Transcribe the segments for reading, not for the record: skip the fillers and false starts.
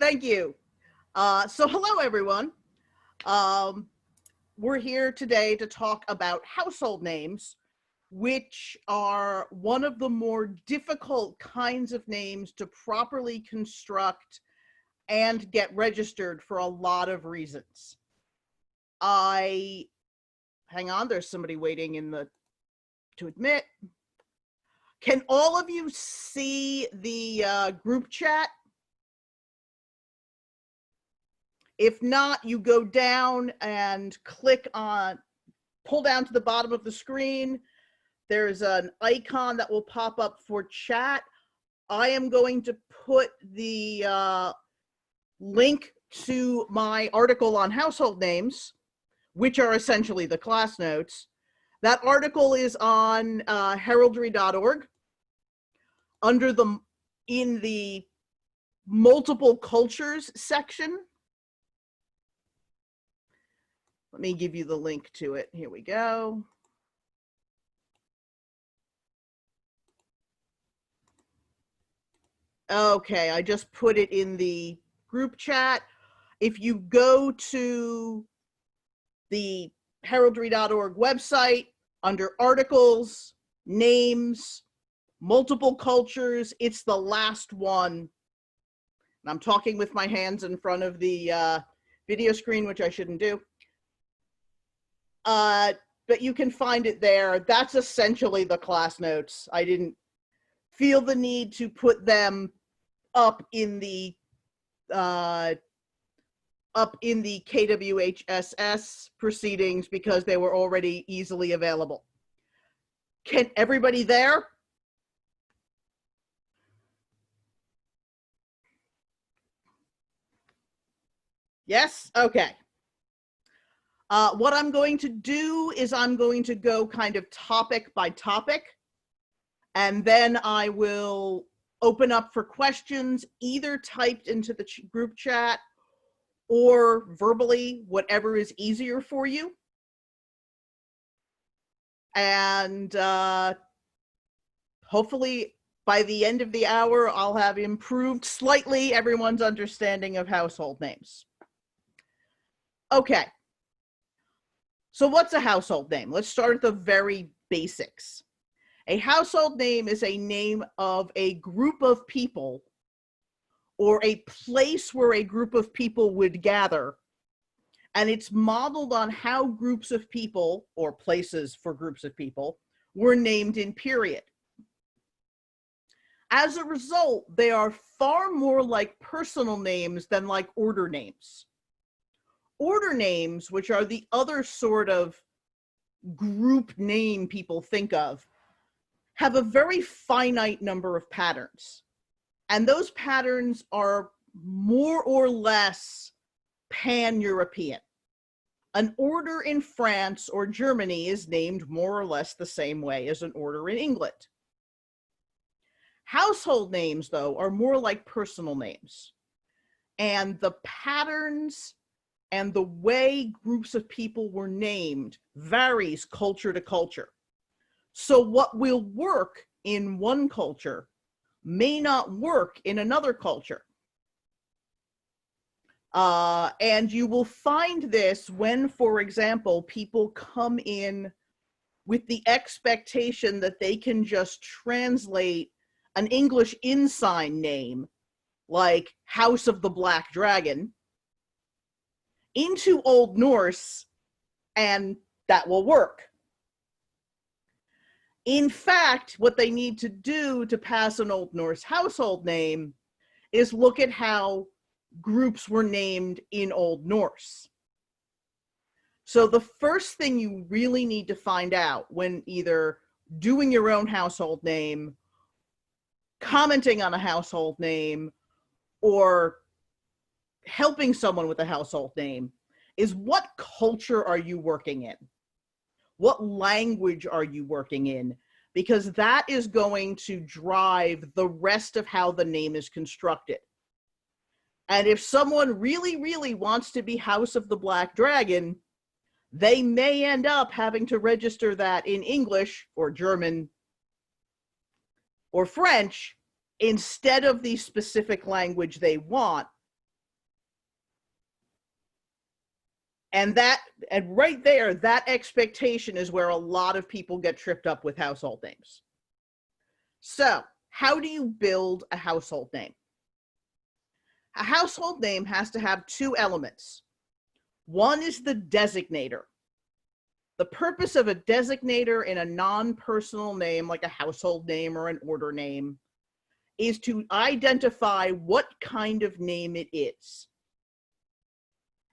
Thank you. So hello, everyone. We're here today to talk about household names, which are one of the more difficult kinds of names to properly construct and get registered for a lot of reasons. Hang on, there's somebody waiting to admit. Can all of you see the group chat? If not, you go down and pull down to the bottom of the screen. There's an icon that will pop up for chat. I am going to put the link to my article on household names, which are essentially the class notes. That article is on heraldry.org in the multiple cultures section. Let me give you the link to it. Here we go. Okay, I just put it in the group chat. If you go to the heraldry.org website, under articles, names, multiple cultures, it's the last one. And I'm talking with my hands in front of the video screen, which I shouldn't do. But you can find it there. That's essentially the class notes. I didn't feel the need to put them up in the KWHSS proceedings because they were already easily available. Can everybody there? Yes? Okay. What I'm going to do is I'm going to go kind of topic by topic, and then I will open up for questions, either typed into the group chat or verbally, whatever is easier for you. And hopefully by the end of the hour, I'll have improved slightly everyone's understanding of household names. Okay. So what's a household name? Let's start at the very basics. A household name is a name of a group of people or a place where a group of people would gather. And it's modeled on how groups of people or places for groups of people were named in period. As a result, they are far more like personal names than like order names. Order names, which are the other sort of group name people think of, have a very finite number of patterns. And those patterns are more or less pan-European. An order in France or Germany is named more or less the same way as an order in England. Household names, though, are more like personal names. And the patterns and the way groups of people were named varies culture to culture. So what will work in one culture may not work in another culture. And you will find this when, for example, people come in with the expectation that they can just translate an English ensign name, like House of the Black Dragon, into Old Norse, and that will work. In fact, what they need to do to pass an Old Norse household name is look at how groups were named in Old Norse. So the first thing you really need to find out when either doing your own household name, commenting on a household name, or helping someone with a household name is what culture are you working in? What language are you working in? Because that is going to drive the rest of how the name is constructed. And if someone really, really wants to be House of the Black Dragon, they may end up having to register that in English or German or French instead of the specific language they want, And right there, that expectation is where a lot of people get tripped up with household names. So, how do you build a household name? A household name has to have two elements. One is the designator. The purpose of a designator in a non-personal name, like a household name or an order name, is to identify what kind of name it is.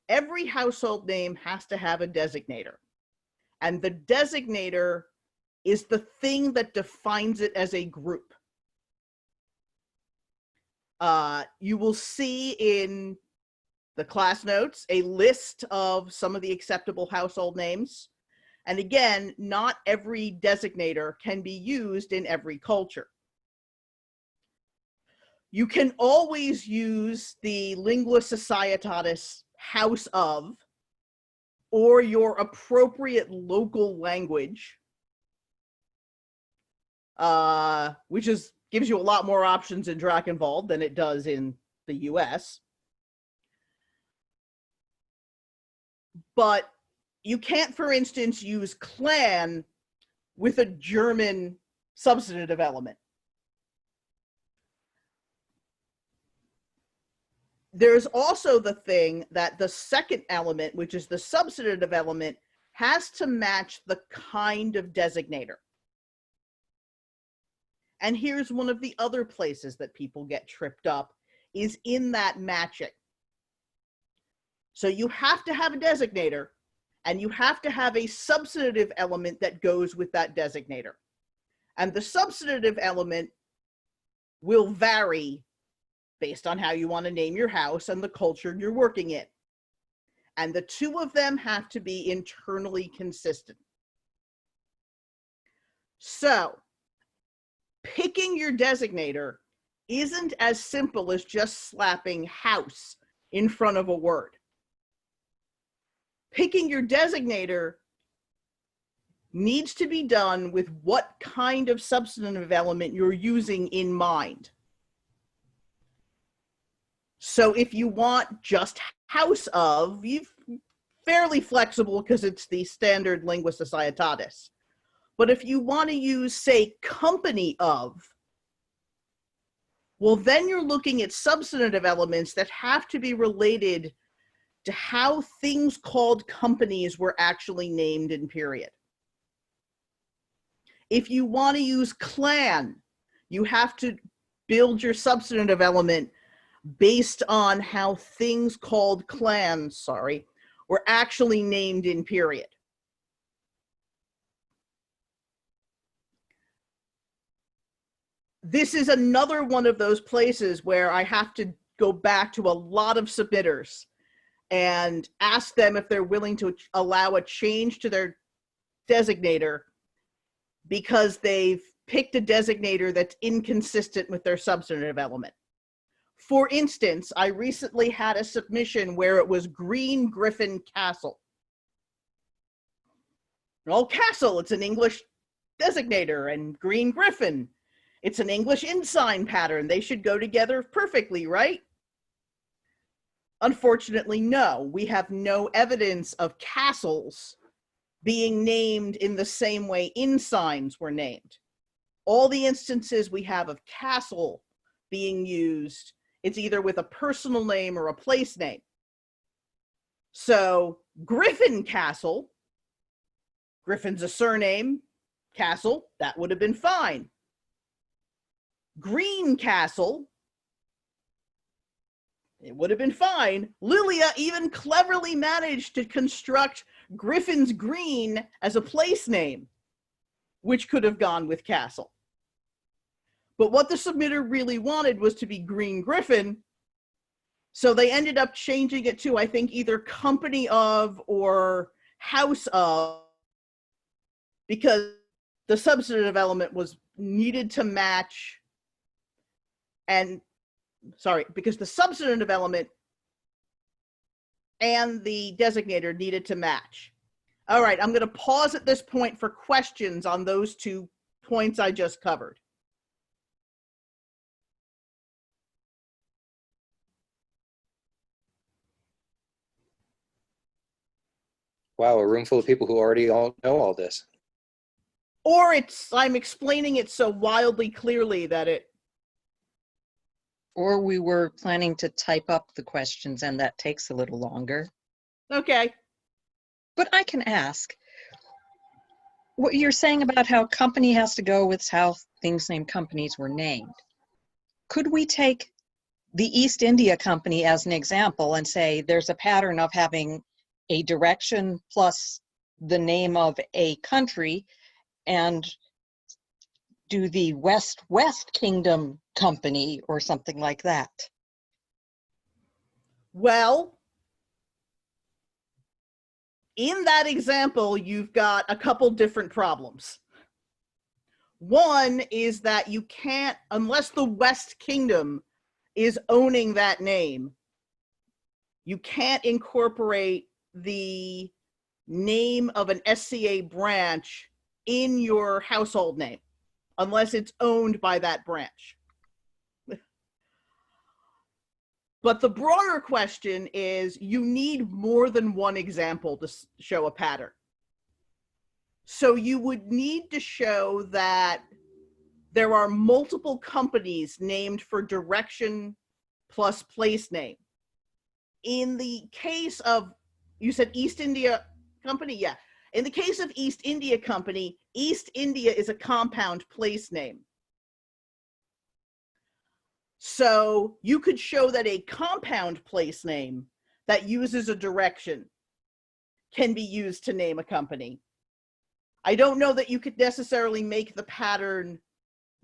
Every household name has to have a designator. And the designator is the thing that defines it as a group. You will see in the class notes a list of some of the acceptable household names. And again, not every designator can be used in every culture. You can always use the lingua societatis house of, or your appropriate local language, which gives you a lot more options in Drachenwald than it does in the US. But you can't, for instance, use clan with a German substantive element. There's also the thing that the second element, which is the substantive element, has to match the kind of designator. And here's one of the other places that people get tripped up, is in that matching. So you have to have a designator, and you have to have a substantive element that goes with that designator. And the substantive element will vary based on how you want to name your house and the culture you're working in. And the two of them have to be internally consistent. So, picking your designator isn't as simple as just slapping house in front of a word. Picking your designator needs to be done with what kind of substantive element you're using in mind. So if you want just house of, you're fairly flexible because it's the standard lingua societatis. But if you want to use, say, company of, well, then you're looking at substantive elements that have to be related to how things called companies were actually named in period. If you want to use clan, you have to build your substantive element based on how things called clans, were actually named in period. This is another one of those places where I have to go back to a lot of submitters and ask them if they're willing to allow a change to their designator because they've picked a designator that's inconsistent with their substantive element. For instance, I recently had a submission where it was Green Griffin Castle. Well, castle, it's an English designator, and Green Griffin, it's an English ensign pattern. They should go together perfectly, right? Unfortunately, no. We have no evidence of castles being named in the same way ensigns were named. All the instances we have of castle being used, it's either with a personal name or a place name. So Griffin Castle, Griffin's a surname, Castle, that would have been fine. Green Castle, it would have been fine. Lilia even cleverly managed to construct Griffin's Green as a place name, which could have gone with Castle. But what the submitter really wanted was to be Green Griffin, so they ended up changing it to, I think, either company of or house of, because the substantive element was needed to match, and because the substantive element and the designator needed to match. All right, I'm going to pause at this point for questions on those 2 points I just covered. Wow, a room full of people who already all know all this. Or I'm explaining it so wildly clearly that it. Or we were planning to type up the questions and that takes a little longer. Okay. But I can ask. What you're saying about how company has to go with how things named companies were named. Could we take the East India Company as an example and say there's a pattern of having a direction plus the name of a country, and do the West Kingdom Company or something like that? Well, in that example, you've got a couple different problems. One is that you can't, unless the West Kingdom is owning that name, you can't incorporate the name of an SCA branch in your household name unless it's owned by that branch. But the broader question is, you need more than one example to show a pattern. So you would need to show that there are multiple companies named for direction plus place name. In the case of, you said East India Company? Yeah. In the case of East India Company, East India is a compound place name. So you could show that a compound place name that uses a direction can be used to name a company. I don't know that you could necessarily make the pattern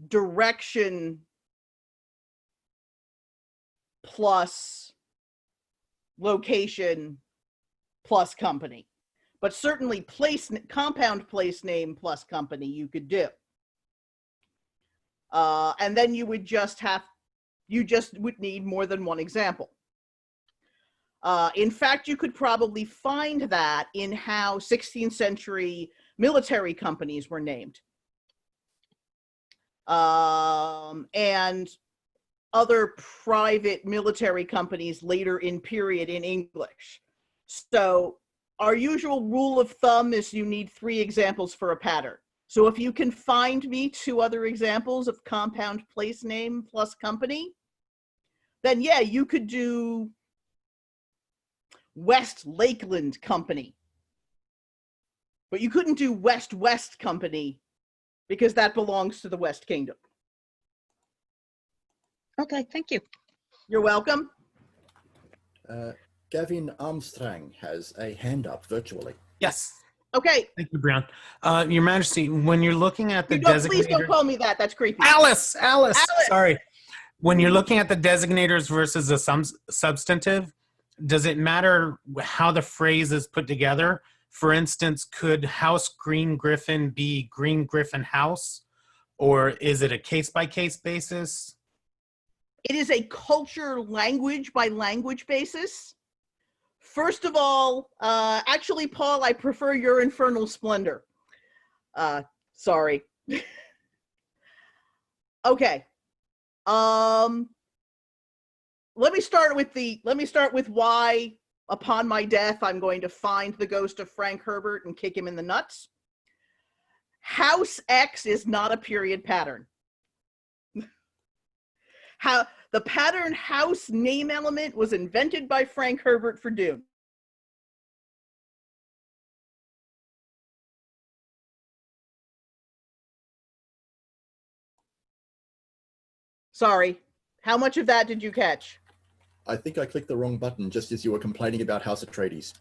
direction plus location plus company, but certainly compound place name plus company you could do. And then you would you just would need more than one example. In fact, you could probably find that in how 16th century military companies were named. And other private military companies later in period in English. So our usual rule of thumb is you need 3 examples for a pattern. So if you can find me 2 other examples of compound place name plus company, then yeah, you could do West Lakeland Company. But you couldn't do West Company because that belongs to the West Kingdom. Okay, thank you. You're welcome. Gavin Armstrong has a hand up virtually. Yes. Okay. Thank you, Brian. Your Majesty, when you're looking at the designator... Please don't call me that. That's creepy. Alice! Sorry. When you're looking at the designators versus the substantive, does it matter how the phrase is put together? For instance, could House Green Griffin be Green Griffin House? Or is it a case-by-case basis? It is a culture language by language basis. First of all, actually, Paul, I prefer your Infernal Splendor. Sorry. Okay. Let me start with why, upon my death, I'm going to find the ghost of Frank Herbert and kick him in the nuts. House X is not a period pattern. The pattern house name element was invented by Frank Herbert for Dune. Sorry, how much of that did you catch? I think I clicked the wrong button just as you were complaining about House Atreides.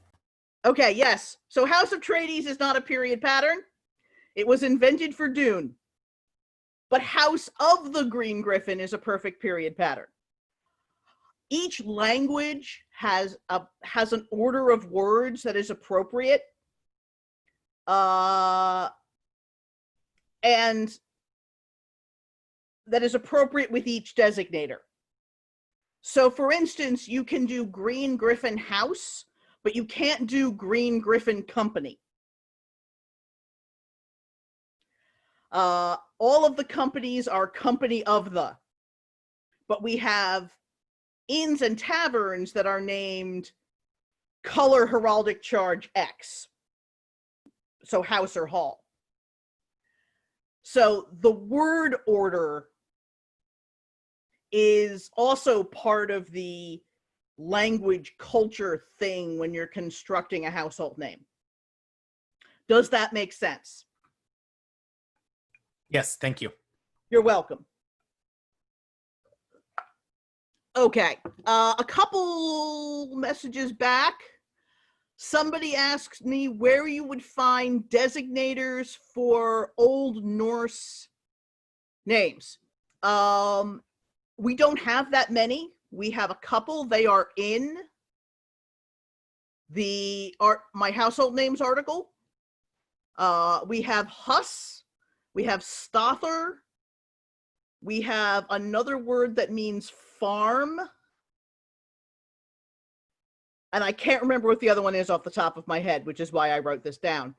Okay, yes. So House Atreides is not a period pattern. It was invented for Dune. But House of the Green Griffin is a perfect period pattern. Each language has an order of words that is appropriate. And that is appropriate with each designator. So for instance, you can do Green Griffin House, but you can't do Green Griffin Company. All of the companies are company of the, but we have inns and taverns that are named Color Heraldic Charge X. so house or hall. So the word order is also part of the language culture thing when you're constructing a household name. Does that make sense? Yes, thank you. You're welcome. Okay, a couple messages back. Somebody asks me where you would find designators for Old Norse names. We don't have that many. We have a couple. They are in my household names article. We have Huss. We have Stother. We have another word that means farm. And I can't remember what the other one is off the top of my head, which is why I wrote this down.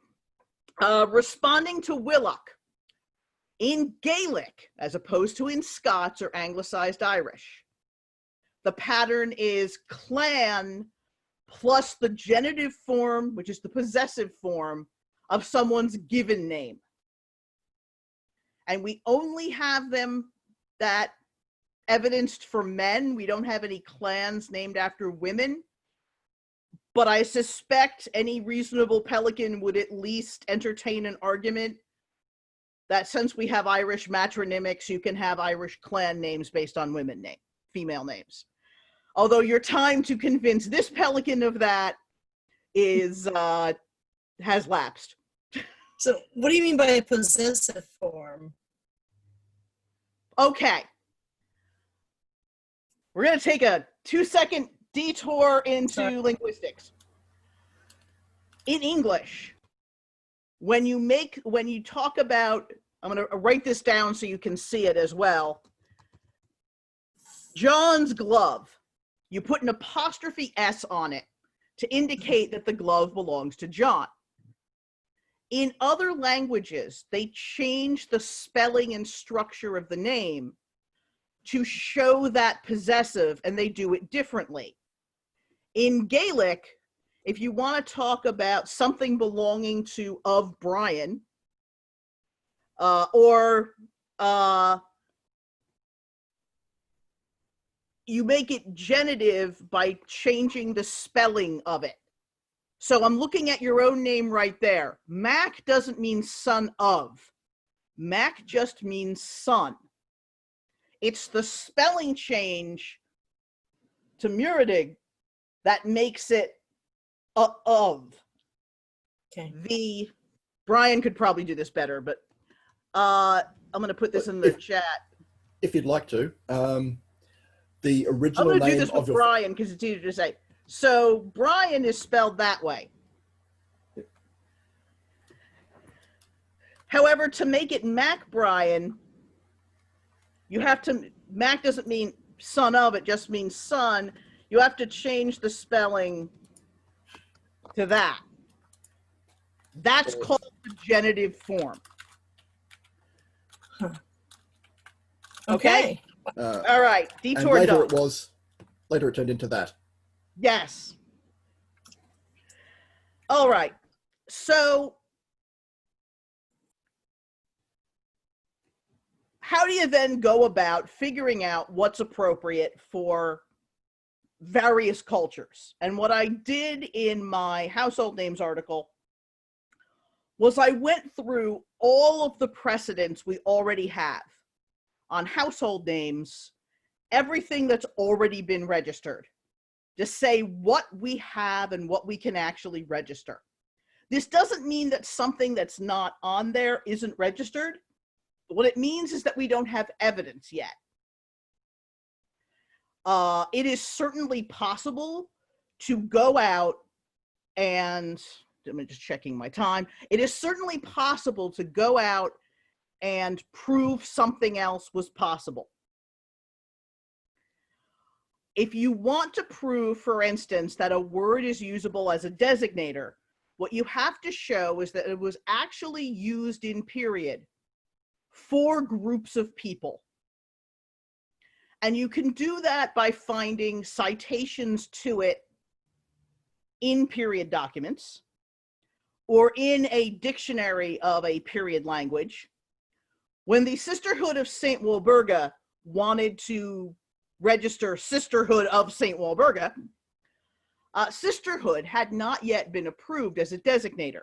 Responding to Willock. In Gaelic, as opposed to in Scots or Anglicized Irish, the pattern is clan plus the genitive form, which is the possessive form of someone's given name. And we only have them that evidenced for men. We don't have any clans named after women. But I suspect any reasonable pelican would at least entertain an argument that since we have Irish matronymics, you can have Irish clan names based on female names. Although your time to convince this pelican of that is has lapsed. So what do you mean by a possessive form? Okay. We're going to take a 2-second detour into linguistics. In English, when you talk about, I'm going to write this down so you can see it as well. John's glove, you put an apostrophe S on it to indicate that the glove belongs to John. In other languages, they change the spelling and structure of the name to show that possessive, and they do it differently. In Gaelic, if you want to talk about something belonging to of Brian, you make it genitive by changing the spelling of it. So I'm looking at your own name right there. Mac doesn't mean son of. Mac just means son. It's the spelling change to Muridig that makes it of. Okay. Brian could probably do this better, but I'm going to put this in the chat. If you'd like to, the I'm original going to do name this of with your Brian because it's easier to say. So Brian is spelled that way. However, to make it Mac Brian, you have to, Mac doesn't mean son of, it just means son. You have to change the spelling to that. That's called the genitive form. Huh. Okay? Okay. All right, and detour later done. later it turned into that. Yes. All right. So how do you then go about figuring out what's appropriate for various cultures? And what I did in my household names article was I went through all of the precedents we already have on household names, everything that's already been registered, to say what we have and what we can actually register. This doesn't mean that something that's not on there isn't registered. What it means is that we don't have evidence yet. It is certainly possible to go out and, I'm just checking my time. It is certainly possible to go out and prove something else was possible. If you want to prove, for instance, that a word is usable as a designator, what you have to show is that it was actually used in period for groups of people. And you can do that by finding citations to it in period documents, or in a dictionary of a period language, when the Sisterhood of St. Walburga wanted to register Sisterhood of St. Walburga, sisterhood had not yet been approved as a designator.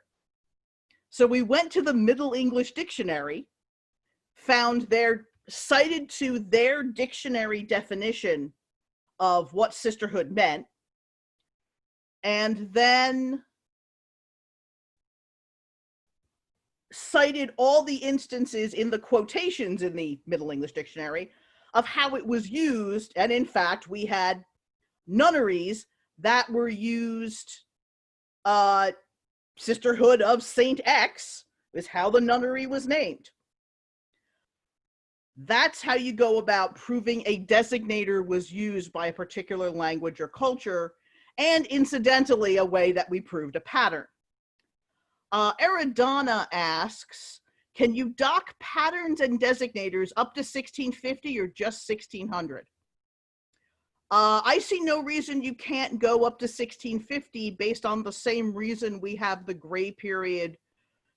So we went to the Middle English Dictionary, cited to their dictionary definition of what sisterhood meant, and then cited all the instances in the quotations in the Middle English Dictionary of how it was used. And in fact, we had nunneries that were used, Sisterhood of Saint X is how the nunnery was named. That's how you go about proving a designator was used by a particular language or culture, and incidentally, a way that we proved a pattern. Eridana asks, can you dock patterns and designators up to 1650 or just 1600? I see no reason you can't go up to 1650 based on the same reason we have the gray period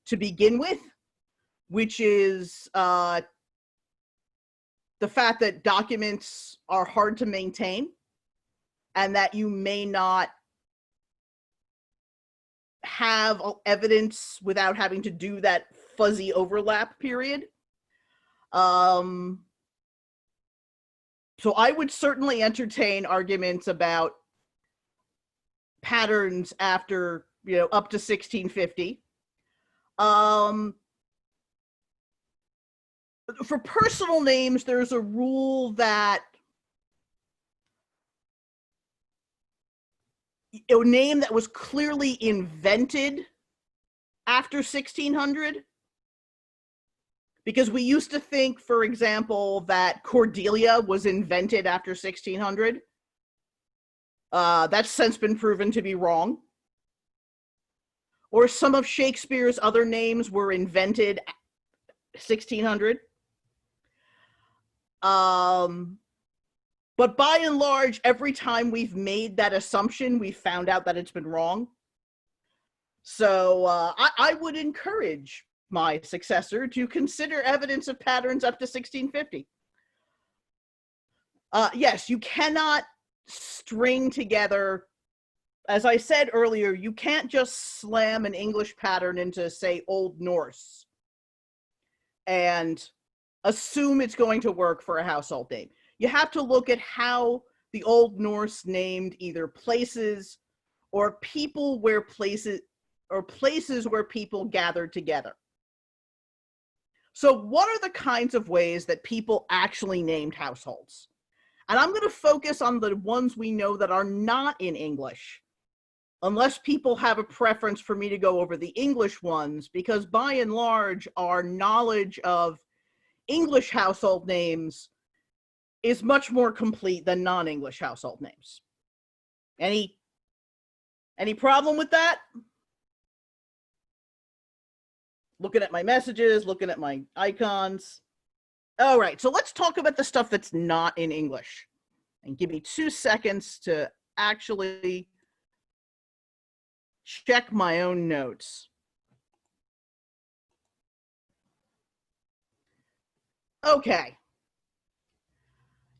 to begin with, which is the fact that documents are hard to maintain and that you may not have evidence without having to do that fuzzy overlap period. So I would certainly entertain arguments about patterns after, up to 1650. For personal names, there's a rule that a name that was clearly invented after 1600, because we used to think, for example, that Cordelia was invented after 1600. That's since been proven to be wrong. Or some of Shakespeare's other names were invented 1600. But by and large, every time we've made that assumption, we found out that it's been wrong. So I would encourage my successor to consider evidence of patterns up to 1650. Yes, you cannot string together, as I said earlier, you can't just slam an English pattern into, say, Old Norse and assume it's going to work for a household name. You have to look at how the Old Norse named either places or people where places, or places where people gathered together. So what are the kinds of ways that people actually named households? And I'm going to focus on the ones we know that are not in English, unless people have a preference for me to go over the English ones, because by and large, our knowledge of English household names is much more complete than non-English household names. Any problem with that? Looking at my messages, looking at my icons. All right, so let's talk about the stuff that's not in English. And give me 2 seconds to actually check my own notes. Okay.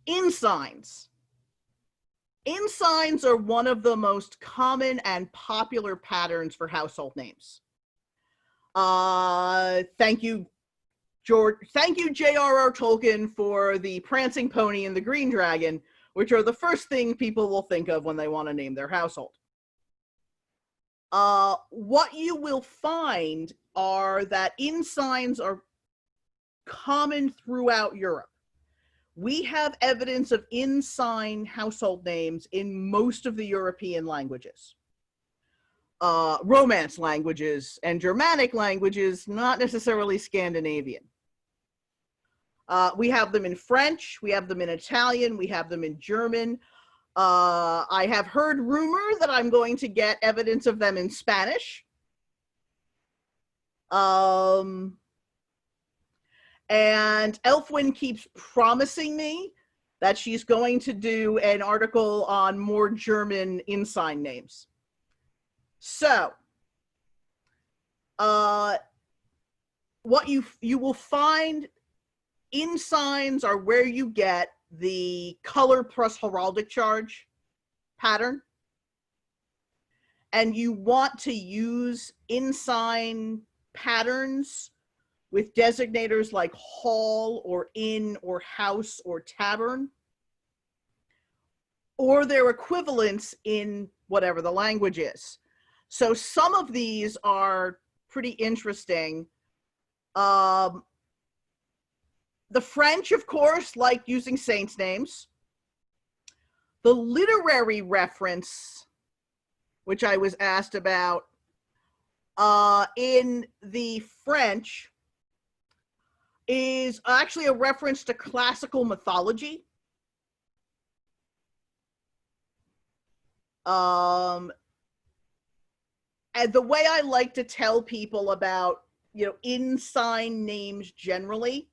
Ensigns. Ensigns are one of the most common and popular patterns for household names. Thank you, George. Thank you, J.R.R. Tolkien, for the Prancing Pony and the Green Dragon, which are the first thing people will think of when they want to name their household. What you will find are that ensigns are common throughout Europe. We have evidence of ensign household names in most of the European languages. Romance languages and Germanic languages, not necessarily Scandinavian. We have them in French, we have them in Italian, we have them in German. I have heard rumor that I'm going to get evidence of them in Spanish. And Elfwin keeps promising me that she's going to do an article on more German ensign names. So, what you will find in signs are where you get the color plus heraldic charge pattern. And you want to use in-sign patterns with designators like hall or inn or house or tavern, or their equivalents in whatever the language is. So some of these are pretty interesting. The French, of course, like using saints' names. The literary reference, which I was asked about, in the French is actually a reference to classical mythology. And the way I like to tell people about, in-sign names generally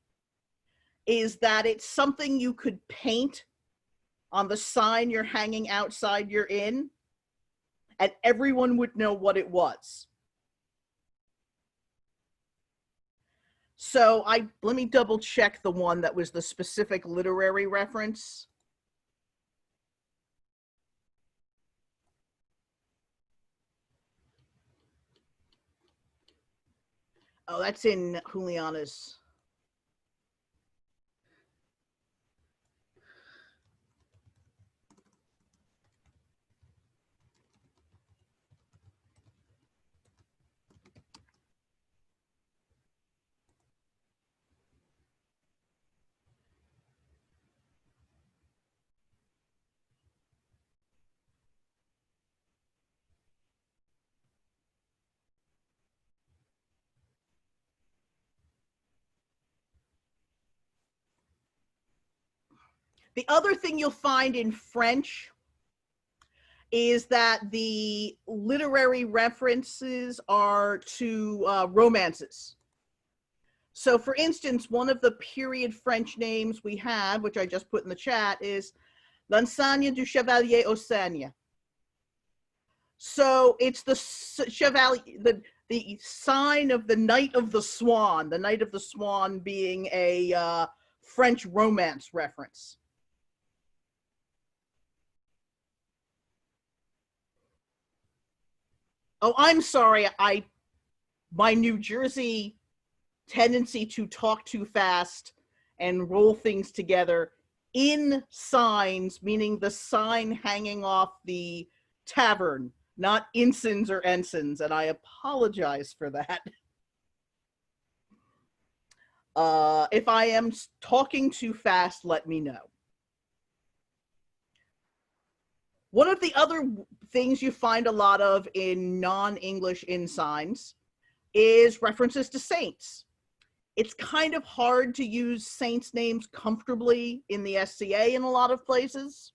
is that it's something you could paint on the sign you're hanging outside your inn, and everyone would know what it was. So let me double check the one that was the specific literary reference. Oh, that's in Juliana's. The other thing you'll find in French is that the literary references are to romances. So for instance, one of the period French names we have, which I just put in the chat, is L'Enseigne du Chevalier au Cygne. So it's the chevalier, the sign of the Knight of the Swan, the Knight of the Swan being a French romance reference. Oh, I'm sorry. My New Jersey tendency to talk too fast and roll things together in signs, meaning the sign hanging off the tavern, not ensigns or ensigns, and I apologize for that. If I am talking too fast, let me know. One of the other things you find a lot of in non-English in signs is references to saints. It's kind of hard to use saints' names comfortably in the SCA in a lot of places.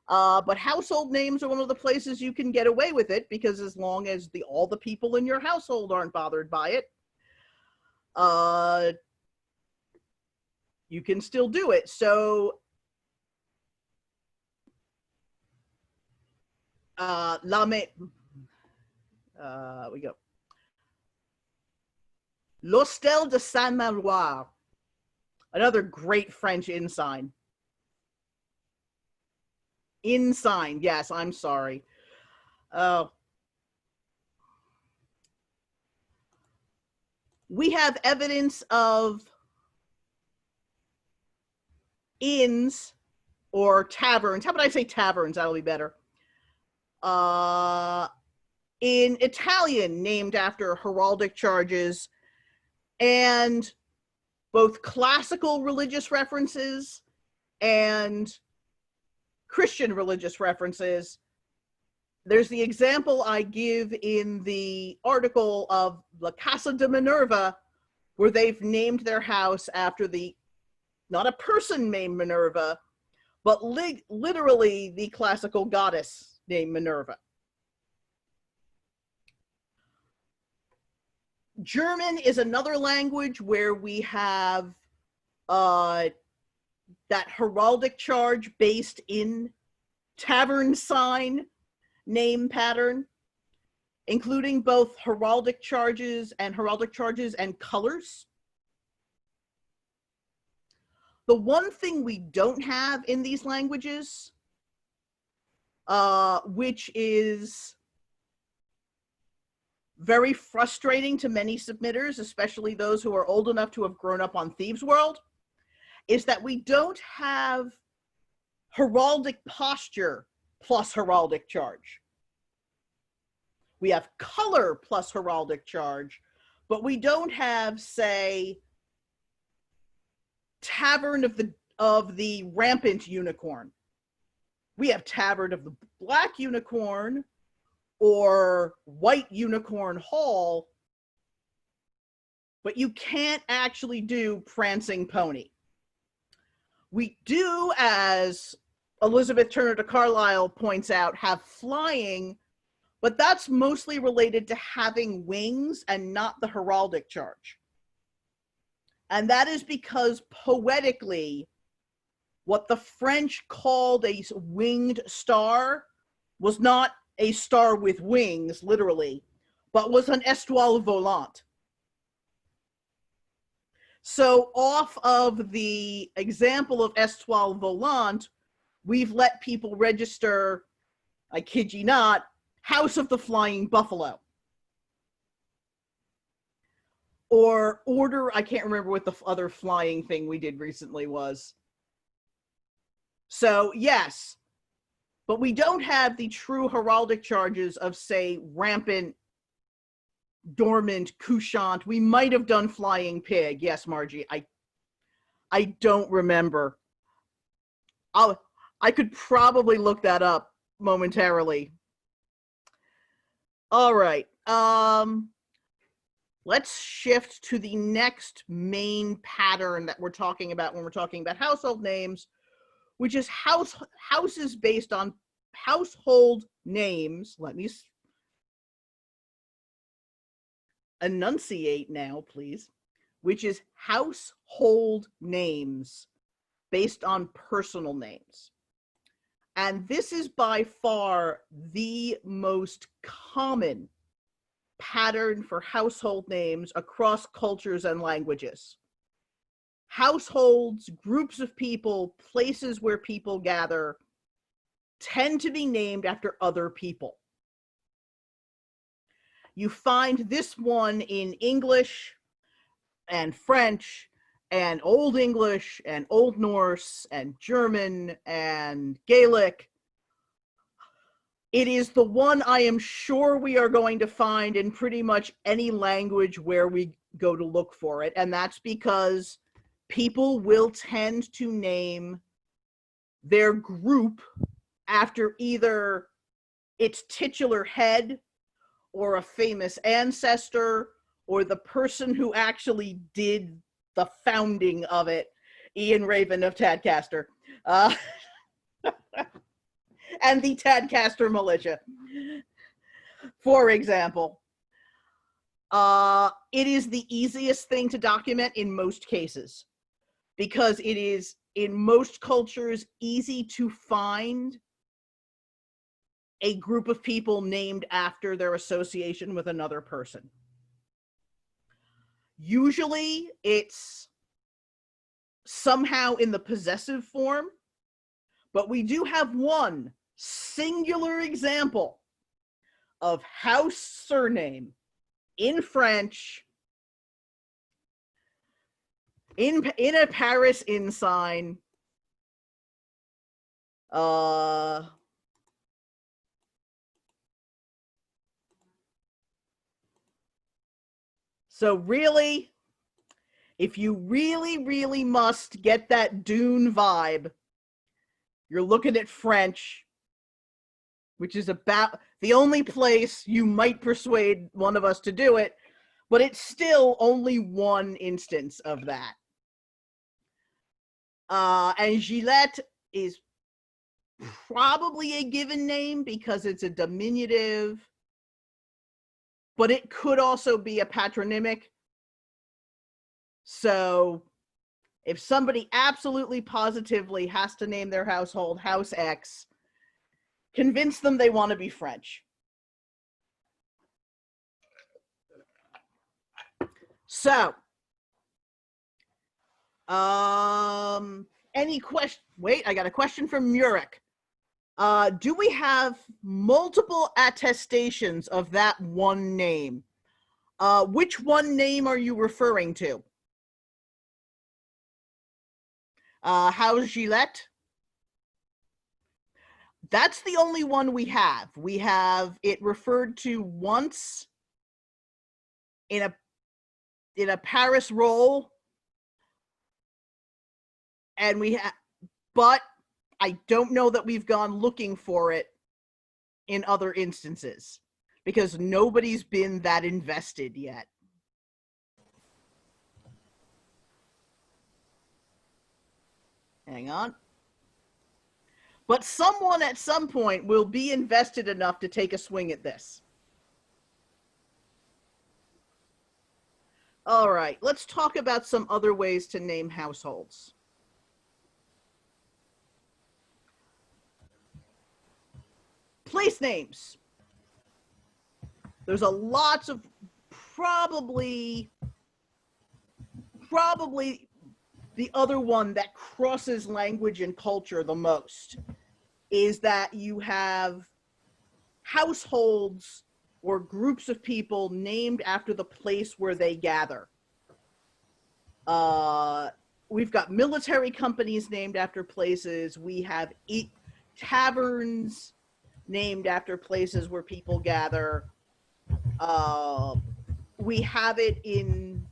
But household names are one of the places you can get away with it, because as long as all the people in your household aren't bothered by it, you can still do it. So we go. L'Hostel de Saint-Maloire, another great French ensign. Ensign, yes, I'm sorry. We have evidence of inns or taverns. How about I say taverns? That'll be better. In Italian, named after heraldic charges, and both classical religious references and Christian religious references. There's the example I give in the article of La Casa de Minerva, where they've named their house after not a person named Minerva, but literally the classical goddess named Minerva. German is another language where we have that heraldic charge based in tavern sign name pattern. including both heraldic charges and colors. The one thing we don't have in these languages, which is very frustrating to many submitters, especially those who are old enough to have grown up on Thieves' World, is that we don't have heraldic posture plus heraldic charge. We have color plus heraldic charge, but we don't have, say, Tavern of the Rampant Unicorn. We have Tavern of the Black Unicorn or White Unicorn Hall, but you can't actually do Prancing Pony. We do, as Elizabeth Turner de Carlisle points out, have flying, but that's mostly related to having wings and not the heraldic charge. And that is because poetically, what the French called a winged star was not a star with wings, literally, but was an étoile volante. So off of the example of étoile volante, we've let people register, I kid you not, House of the Flying Buffalo. Or Order, I can't remember what the other flying thing we did recently was. So yes, but we don't have the true heraldic charges of, say, Rampant, Dormant, Couchant. We might have done Flying Pig. Yes, Margie, I don't remember. I could probably look that up momentarily. All right. Let's shift to the next main pattern that we're talking about when we're talking about household names, which is houses based on household names. Let me enunciate now, please, which is household names based on personal names. And this is by far the most common pattern for household names across cultures and languages. Households, groups of people, places where people gather, tend to be named after other people. You find this one in English and French and Old English and Old Norse and German and Gaelic. It is the one I am sure we are going to find in pretty much any language where we go to look for it, and that's because people will tend to name their group after either its titular head or a famous ancestor or the person who actually did the founding of it, Ian Raven of Tadcaster. And the Tadcaster militia, for example. It is the easiest thing to document in most cases because it is, in most cultures, easy to find a group of people named after their association with another person. Usually it's somehow in the possessive form, but we do have one singular example of house surname in French in a Paris ensign. So really, if you really must get that Dune vibe, you're looking at French, which is about the only place you might persuade one of us to do it, but it's still only one instance of that. And Gillette is probably a given name because it's a diminutive, but it could also be a patronymic. So if somebody absolutely positively has to name their household House X, convince them they want to be French. So, any question? Wait, I got a question from Murik. Do we have multiple attestations of that one name? Which one name are you referring to? How's Gillette? That's the only one we have. We have it referred to once in a Paris role, and but I don't know that we've gone looking for it in other instances because nobody's been that invested yet. Hang on. But someone at some point will be invested enough to take a swing at this. All right, let's talk about some other ways to name households. Place names. There's a lots of probably the other one that crosses language and culture the most is that you have households or groups of people named after the place where they gather. We've got military companies named after places. We have taverns named after places where people gather. We have it in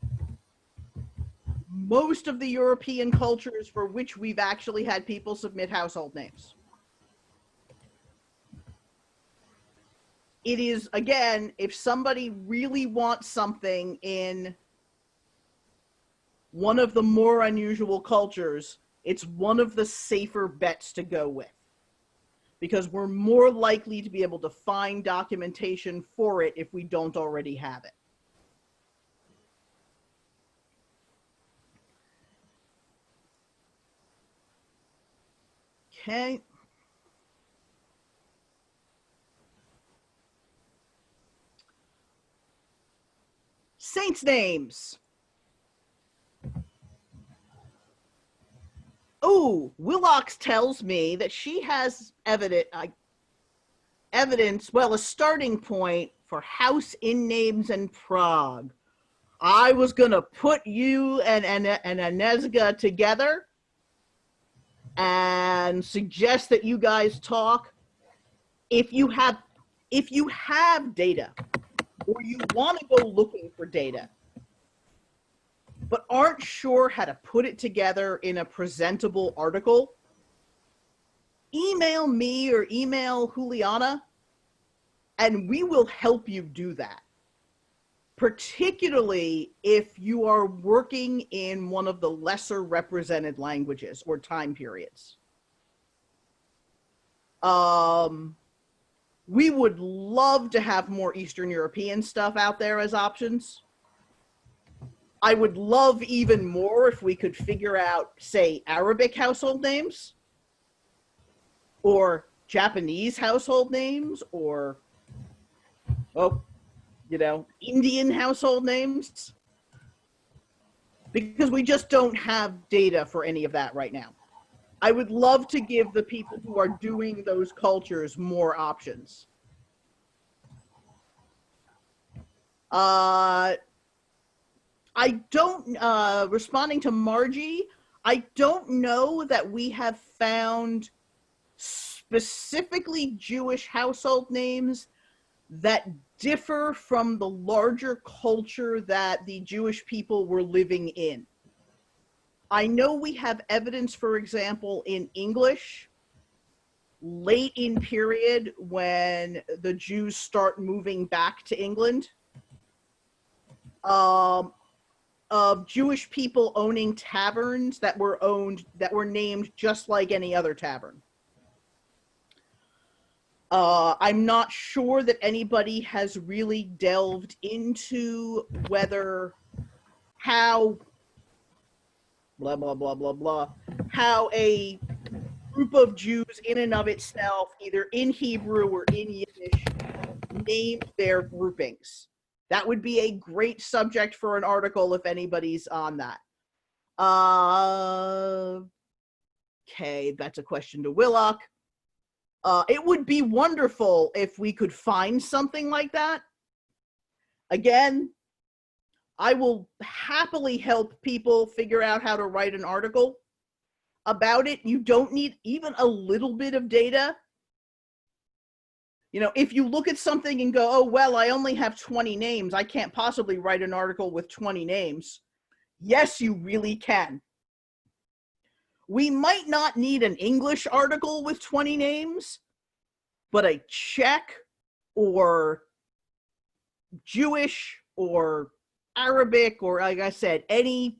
most of the European cultures for which we've actually had people submit household names. It is, again, if somebody really wants something in one of the more unusual cultures, it's one of the safer bets to go with, because we're more likely to be able to find documentation for it if we don't already have it. Okay. Saints' names. Oh, Willox tells me that she has evidence, well, a starting point for house in names in Prague. I was going to put you and Anezga together and suggest that you guys talk. If you have data, or you want to go looking for data, but aren't sure how to put it together in a presentable article, email me or email Juliana, and we will help you do that. Particularly if you are working in one of the lesser represented languages or time periods. We would love to have more Eastern European stuff out there as options. I would love even more if we could figure out, say, Arabic household names, or Japanese household names, or, oh, you know, Indian household names, because we just don't have data for any of that right now. I would love to give the people who are doing those cultures more options. Responding to Margie, I don't know that we have found specifically Jewish household names that differ from the larger culture that the Jewish people were living in. I know we have evidence, for example, in English, late in period when the Jews start moving back to England, of Jewish people owning taverns that were named just like any other tavern. I'm not sure that anybody has really delved into how blah, blah, blah, blah, blah, how a group of Jews in and of itself, either in Hebrew or in Yiddish, named their groupings. That would be a great subject for an article if anybody's on that. Okay, that's a question to Willock. It would be wonderful if we could find something like that. Again, I will happily help people figure out how to write an article about it. You don't need even a little bit of data. You know, if you look at something and go, oh, well, I only have 20 names, I can't possibly write an article with 20 names. Yes, you really can. We might not need an English article with 20 names, but a Czech or Jewish or Arabic, or like I said, any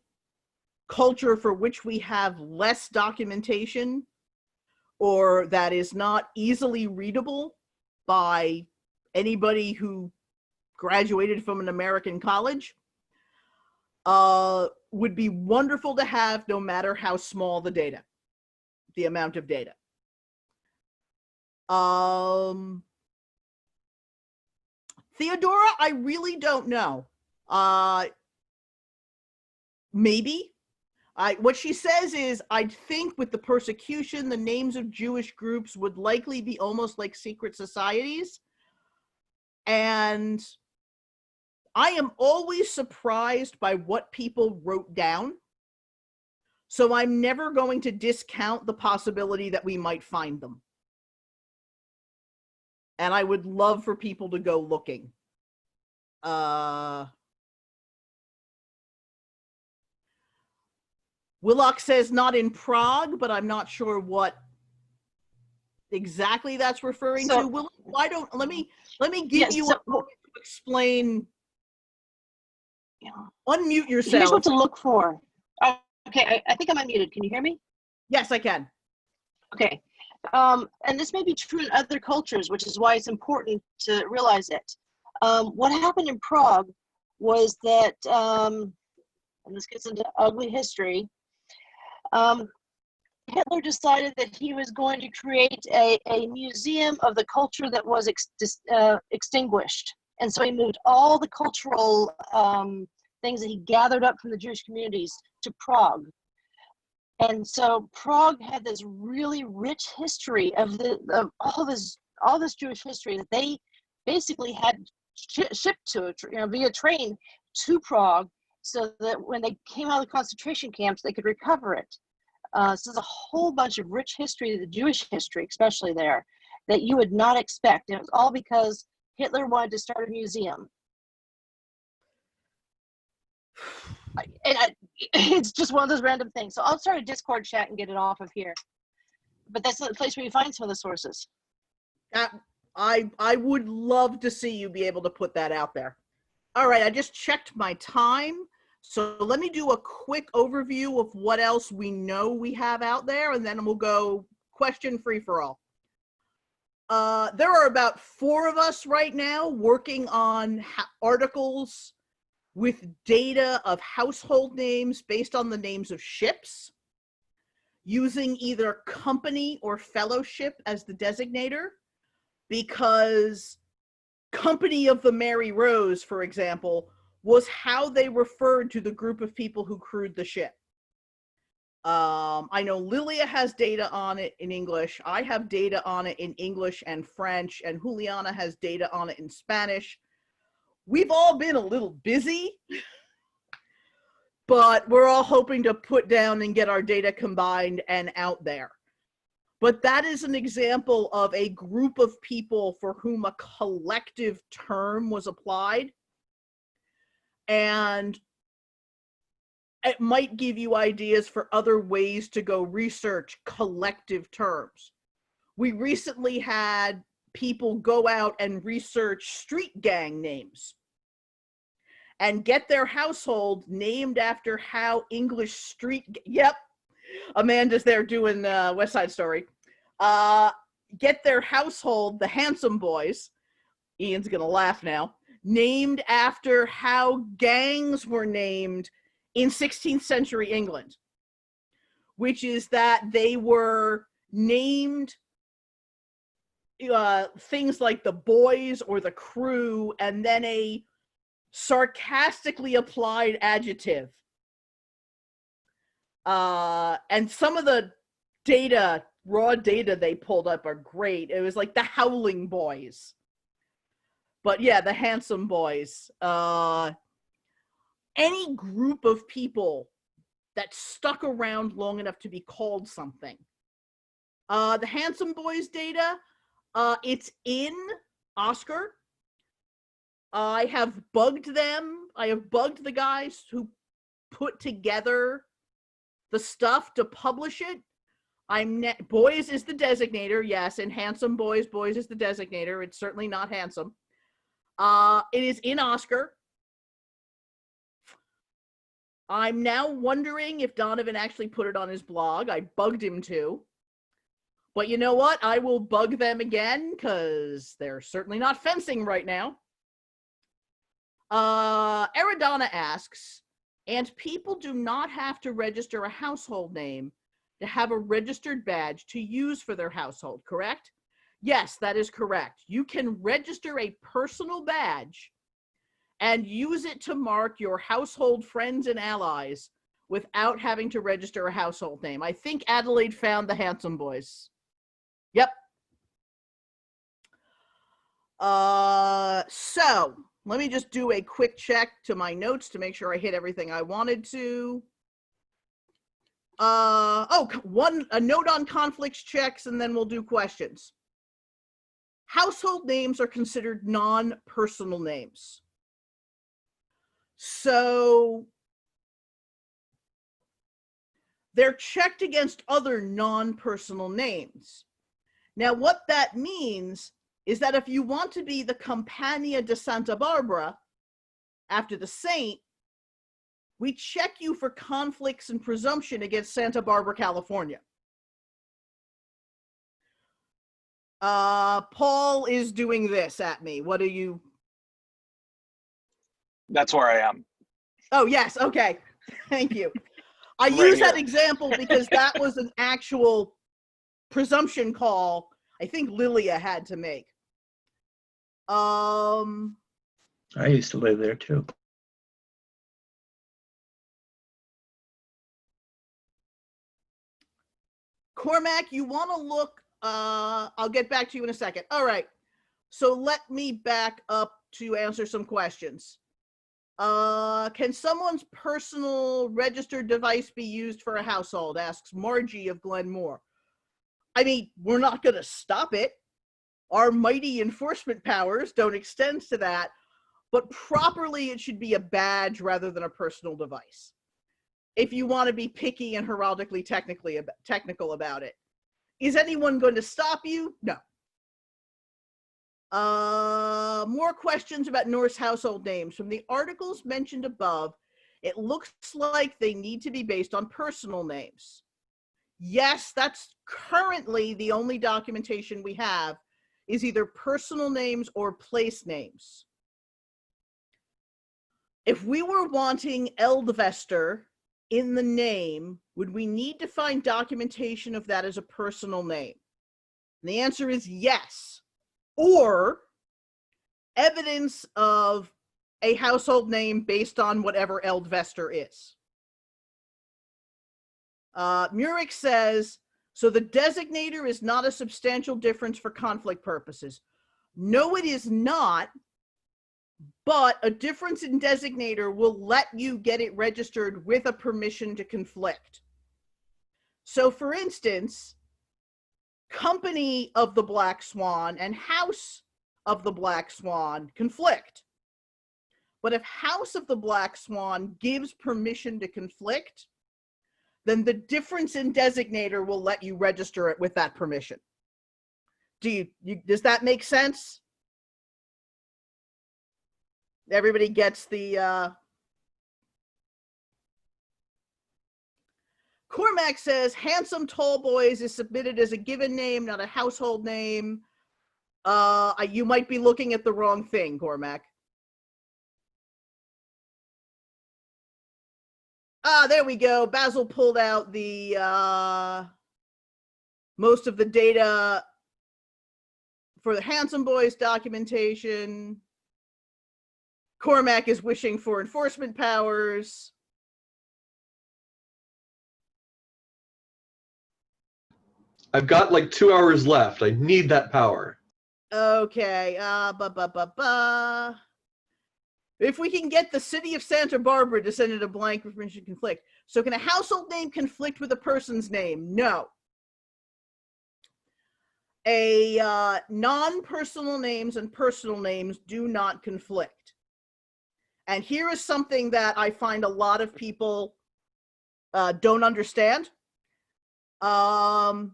culture for which we have less documentation or that is not easily readable by anybody who graduated from an American college, would be wonderful to have, no matter how small the data, the amount of data. Theodora, I really don't know. Maybe. What she says is, I think with the persecution, the names of Jewish groups would likely be almost like secret societies. And I am always surprised by what people wrote down. So I'm never going to discount the possibility that we might find them. And I would love for people to go looking. Willock says not in Prague, but I'm not sure what exactly that's referring to. Willock, why don't let me give you a moment to explain. Unmute yourself. Here's what to look for. Oh, okay, I think I'm unmuted. Can you hear me? Yes, I can. Okay. And this may be true in other cultures, which is why it's important to realize it. What happened in Prague was that, and this gets into ugly history, Hitler decided that he was going to create a museum of the culture that was extinguished. And so he moved all the cultural things that he gathered up from the Jewish communities to Prague. And so Prague had this really rich history of all this Jewish history that they basically had shipped to via train to Prague, so that when they came out of the concentration camps, they could recover it. So there's a whole bunch of rich history, the Jewish history, especially there, that you would not expect. And it was all because Hitler wanted to start a museum. It's just one of those random things. So I'll start a Discord chat and get it off of here. But that's not the place where you find some of the sources. I would love to see you be able to put that out there. All right, I just checked my time. So let me do a quick overview of what else we know we have out there, and then we'll go question free for all. There are about 4 of us right now working on articles with data of household names based on the names of ships, using either company or fellowship as the designator, because Company of the Mary Rose, for example, was how they referred to the group of people who crewed the ship. I know Lilia has data on it in English. I have data on it in English and French, and Juliana has data on it in Spanish. We've all been a little busy, but we're all hoping to put down and get our data combined and out there. But that is an example of a group of people for whom a collective term was applied. And it might give you ideas for other ways to go research collective terms. We recently had people go out and research street gang names and get their household named after how English street, yep, Amanda's there doing West Side Story. Get their household, the Handsome Boys, Ian's gonna laugh now, named after how gangs were named in 16th century England, which is that they were named things like the boys or the crew, and then a sarcastically applied adjective. And some of the data, raw data they pulled up are great. It was like the Howling Boys. But yeah, the Handsome Boys. Any group of people that stuck around long enough to be called something. The Handsome Boys data, it's in Oscar. I have bugged them. I have bugged the guys who put together the stuff to publish it. Boys is the designator, yes, and Handsome Boys, Boys is the designator. It's certainly not handsome. It is in Oscar. I'm now wondering if Donovan actually put it on his blog. I bugged him too. But you know what? I will bug them again because they're certainly not fencing right now. Eridana asks, and people do not have to register a household name to have a registered badge to use for their household, correct? Yes, that is correct. You can register a personal badge and use it to mark your household friends and allies without having to register a household name. I think Adelaide found the Handsome Boys. Yep. So let me just do a quick check to my notes to make sure I hit everything I wanted to. A note on conflicts checks, and then we'll do questions. Household names are considered non-personal names. So they're checked against other non-personal names. Now, what that means is that if you want to be the Compania de Santa Barbara, after the saint, we check you for conflicts and presumption against Santa Barbara, California. Paul is doing this at me. What are you? That's where I am. Oh, yes. Okay. Thank you. I Right use that here. example because that was an actual presumption call I think Lilia had to make. I used to live there too. Cormac, you want to look, I'll get back to you in a second. All right. So let me back up to answer some questions. Can someone's personal registered device be used for a household? Asks Margie of Glenmore. I mean, we're not going to stop it. Our mighty enforcement powers don't extend to that, but properly it should be a badge rather than a personal device. If you want to be picky and heraldically technical about it. Is anyone going to stop you? No. More questions about Norse household names. From the articles mentioned above, it looks like they need to be based on personal names. Yes, that's currently the only documentation we have is either personal names or place names. If we were wanting Eldvester in the name, would we need to find documentation of that as a personal name? And the answer is yes. Or evidence of a household name based on whatever Eldvester is. Murik says, so the designator is not a substantial difference for conflict purposes. No, it is not, but a difference in designator will let you get it registered with a permission to conflict. So for instance, Company of the Black Swan and House of the Black Swan conflict. But if House of the Black Swan gives permission to conflict, then the difference in designator will let you register it with that permission. Does that make sense? Everybody gets the Cormac says Handsome Tall Boys is submitted as a given name, not a household name. You might be looking at the wrong thing, Cormac. There we go. Basil pulled out the most of the data for the Handsome Boys documentation. Cormac is wishing for enforcement powers. I've got like 2 hours left. I need that power. Okay, if we can get the city of Santa Barbara to send it a blank permission conflict. So can a household name conflict with a person's name? No. Non-personal names and personal names do not conflict. And here is something that I find a lot of people don't understand. In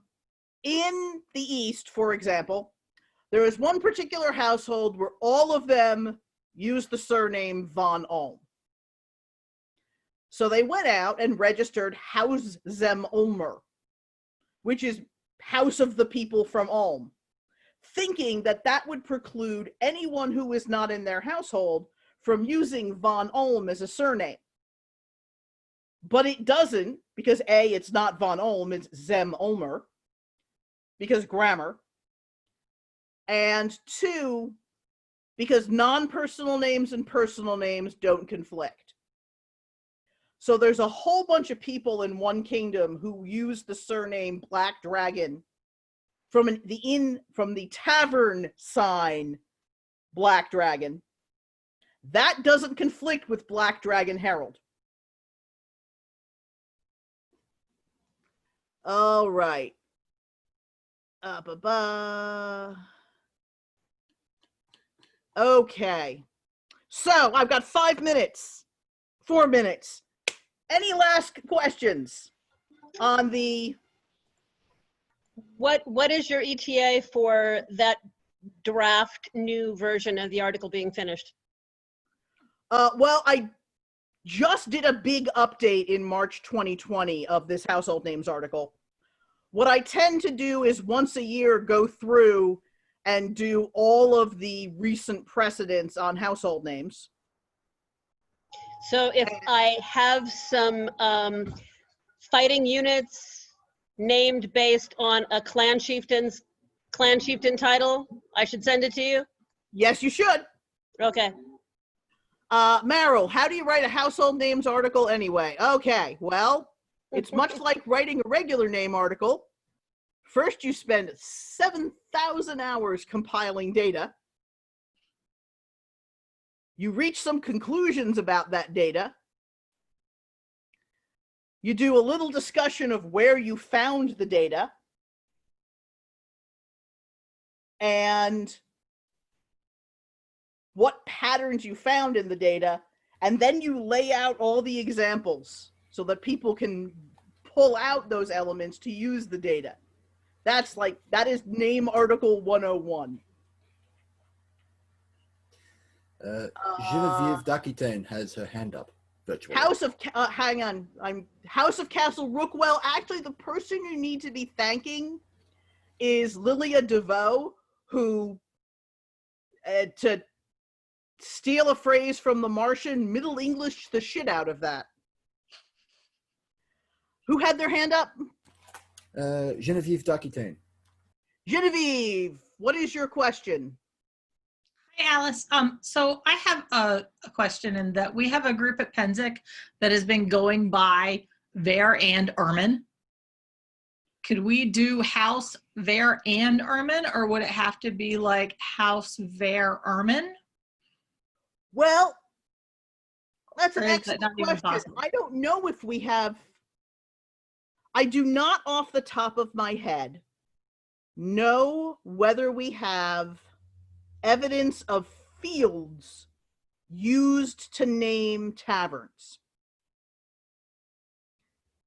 the East, for example, there is one particular household where all of them use the surname von Ulm. So they went out and registered Haus zem Ulmer, which is House of the People from Ulm, thinking that that would preclude anyone who is not in their household from using von Ulm as a surname. But it doesn't, because A, it's not von Ulm, it's Zem Ulmer, because grammar. And 2, because non-personal names and personal names don't conflict. So there's a whole bunch of people in one kingdom who use the surname Black Dragon from the tavern sign Black Dragon. That doesn't conflict with Black Dragon Herald. All right. Okay. So I've got 5 minutes, 4 minutes. Any last questions on the... What is your ETA for that draft new version of the article being finished? Well, I just did a big update in March 2020 of this household names article. What I tend to do is once a year go through and do all of the recent precedents on household names. So if I have some fighting units named based on a clan chieftain title, I should send it to you? Yes, you should. Okay. Meryl, how do you write a household names article anyway? Okay, well, it's much like writing a regular name article. First, you spend 7,000 hours compiling data. You reach some conclusions about that data. You do a little discussion of where you found the data. And what patterns you found in the data. And then you lay out all the examples so that people can pull out those elements to use the data. That is name article 101. Genevieve D'Aquitaine has her hand up virtually. House of Castle Rookwell. Actually, the person you need to be thanking is Lilia DeVoe, who, to steal a phrase from The Martian, Middle English the shit out of that. Who had their hand up? Genevieve D'Aquitaine. Genevieve, what is your question? Hi, Alice. So I have a question in that we have a group at Penzic that has been going by Ver and Ermin. Could we do House Ver and Ermin, or would it have to be like House Ver Ermin? Well, that's an Or is that excellent not even question. possible? I don't know if we have. I do not off the top of my head know whether we have evidence of fields used to name taverns.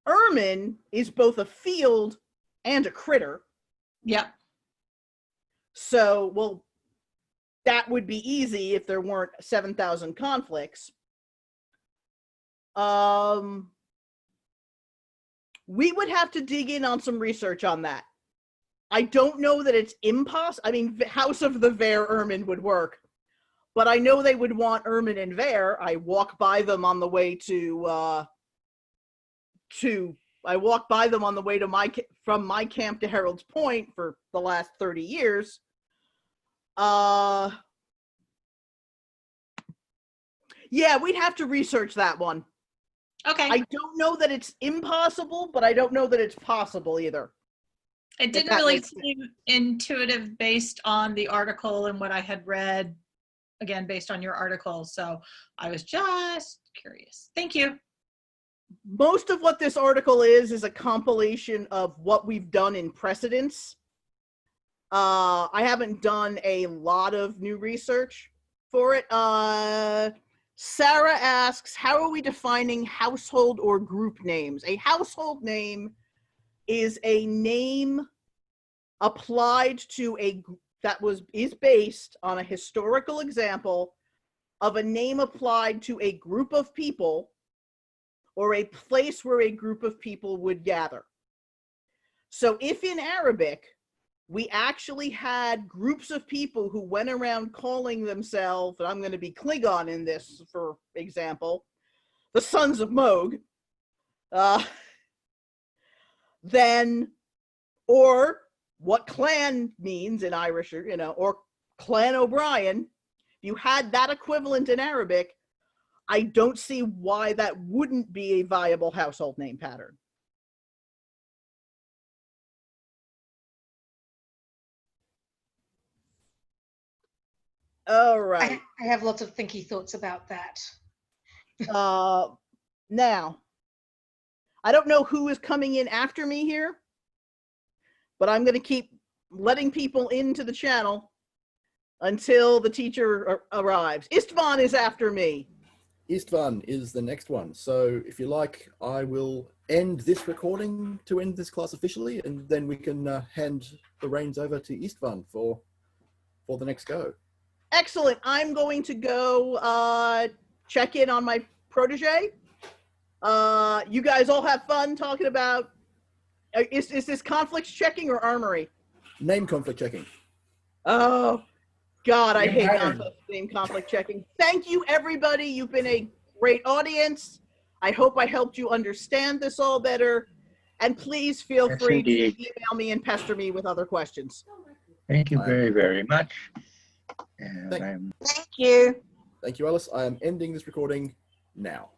Ermin is both a field and a critter. Yep. So, well, that would be easy if there weren't 7,000 conflicts. We would have to dig in on some research on that. I don't know that it's impossible. I mean, House of the Ver Ermin would work, but I know they would want Ermin and Ver. I walk by them on the way to from my camp to Harold's Point for the last 30 years. Yeah, we'd have to research that one. Okay. I don't know that it's impossible, but I don't know that it's possible either. It didn't that really makes sense. seem intuitive based on the article and what I had read, again, based on your article. So I was just curious. Thank you. Most of what this article is a compilation of what we've done in precedents. I haven't done a lot of new research for it. Sarah asks, how are we defining household or group names? A household name is a name applied to is based on a historical example of a name applied to a group of people or a place where a group of people would gather. So if in Arabic, we actually had groups of people who went around calling themselves, and I'm going to be Klingon in this, for example, the Sons of Moog, then, or what clan means in Irish, or Clan O'Brien, if you had that equivalent in Arabic, I don't see why that wouldn't be a viable household name pattern. All right. I have lots of thinky thoughts about that. Now, I don't know who is coming in after me here, but I'm going to keep letting people into the channel until the teacher arrives. Istvan is after me. Istvan is the next one. So if you like, I will end this recording to end this class officially, and then we can hand the reins over to Istvan for the next go. Excellent. I'm going to go check in on my protege. You guys all have fun talking about, is this conflicts checking or armory? Name conflict checking. Oh, God, I hate name conflict checking. Thank you, everybody. You've been a great audience. I hope I helped you understand this all better. And please feel Yes, free indeed. to email me and pester me with other questions. Thank you very, very much. And Thank- I'm Thank you. Thank you, Alice. I am ending this recording now.